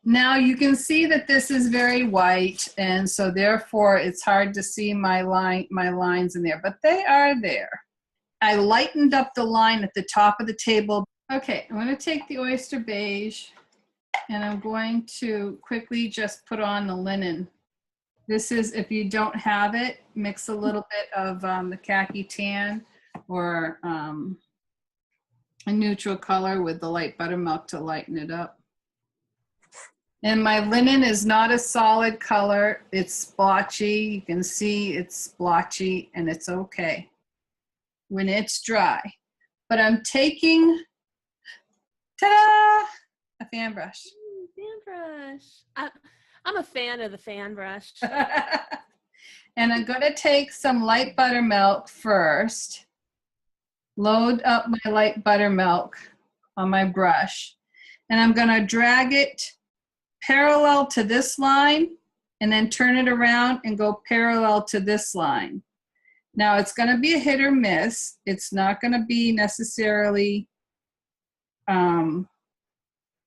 Now you can see that this is very white, and so therefore it's hard to see my lines in there, but they are there. I lightened up the line at the top of the table. Okay, I'm going to take the oyster beige and I'm going to quickly just put on the linen. This is, if you don't have it, mix a little bit of the khaki tan or a neutral color with the light buttermilk to lighten it up. And my linen is not a solid color. It's splotchy. You can see it's splotchy, and it's okay when it's dry. But I'm taking, ta-da, a fan brush. Fan brush. I'm a fan of the fan brush. And I'm going to take some light buttermilk first. Load up my light buttermilk on my brush. And I'm going to drag it parallel to this line and then turn it around and go parallel to this line. Now it's going to be a hit or miss. It's not going to be necessarily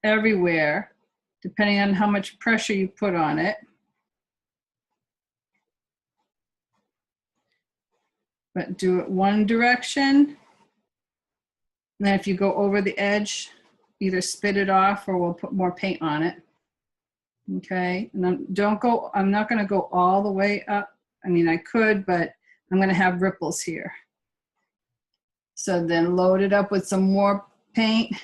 everywhere, depending on how much pressure you put on it. But do it one direction. And then if you go over the edge, either spit it off or we'll put more paint on it. Okay, and then I'm not going to go all the way up. I mean, I could, but I'm going to have ripples here. So then load it up with some more paint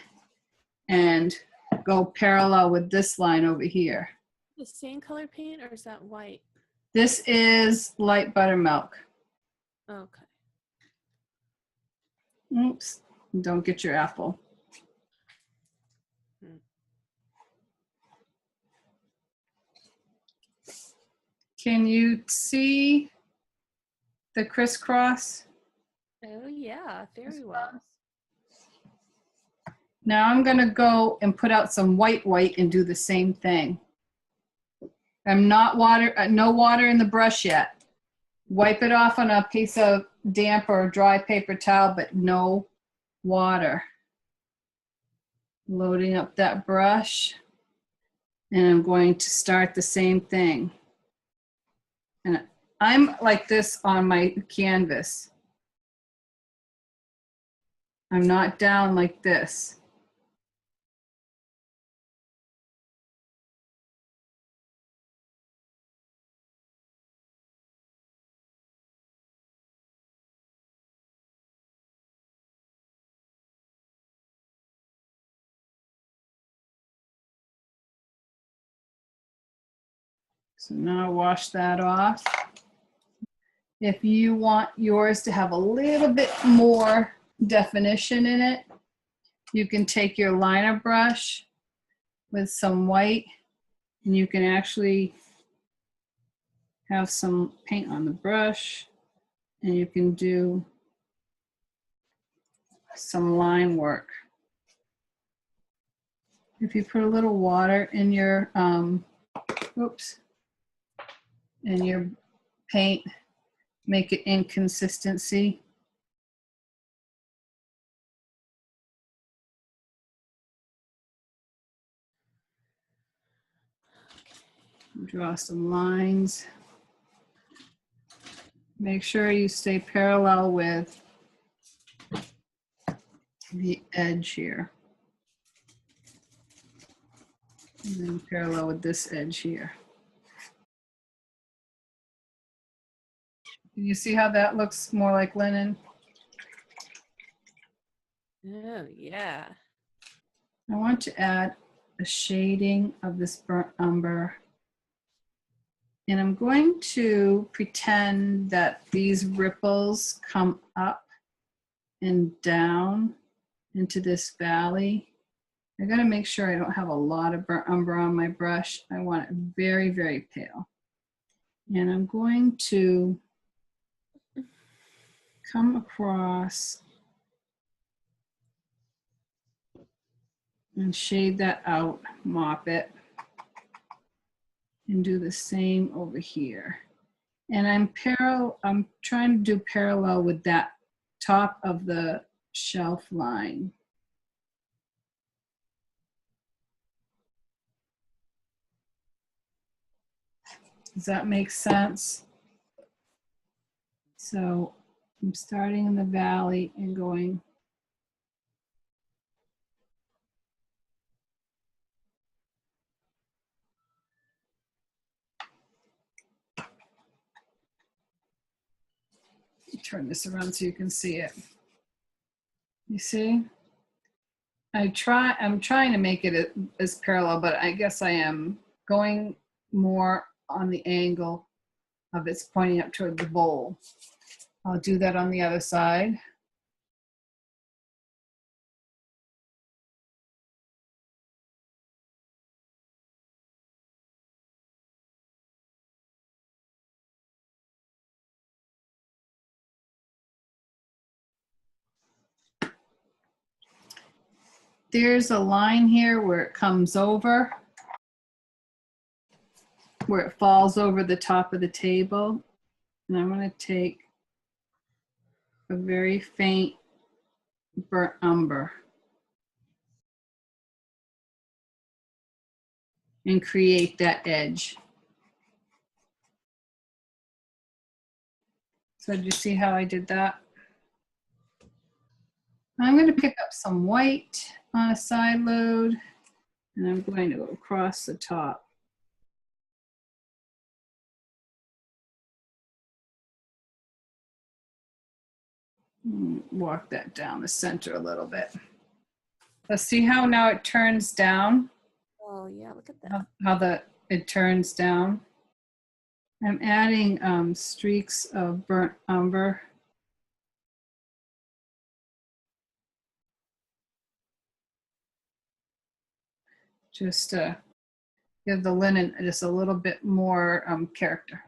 and go parallel with this line over here. The same color paint, or is that white? This is light buttermilk. Okay. Oops, don't get your apple. Can you see the crisscross? Oh yeah, very well. Now I'm going to go and put out some white and do the same thing. I'm not no water in the brush yet. Wipe it off on a piece of damp or dry paper towel, but no water. Loading up that brush, and I'm going to start the same thing. And I'm like this on my canvas. I'm not down like this. So now wash that off. If you want yours to have a little bit more definition in it, you can take your liner brush with some white and you can actually have some paint on the brush and you can do some line work. If you put a little water in your, in your paint, make it inconsistency. Draw some lines. Make sure you stay parallel with the edge here. And then parallel with this edge here. You see how that looks more like linen? Oh, yeah. I want to add a shading of this burnt umber. And I'm going to pretend that these ripples come up and down into this valley. I'm going to make sure I don't have a lot of burnt umber on my brush. I want it very, very pale. And I'm going to come across and shade that out, mop it, and do the same over here. And I'm trying to do parallel with that top of the shelf line. Does that make sense? So I'm starting in the valley and going turn this around so you can see it. You see? I'm trying to make it as parallel, but I guess I am going more on the angle of it's pointing up toward the bowl. I'll do that on the other side. There's a line here where it comes over, where it falls over the top of the table. And I'm going to take a very faint burnt umber and create that edge. So did you see how I did that? I'm going to pick up some white on a side load, and I'm going to go across the top. Walk that down the center a little bit. Let's see how now it turns down. Oh yeah, look at that. How it turns down. I'm adding streaks of burnt umber. Just to give the linen just a little bit more character.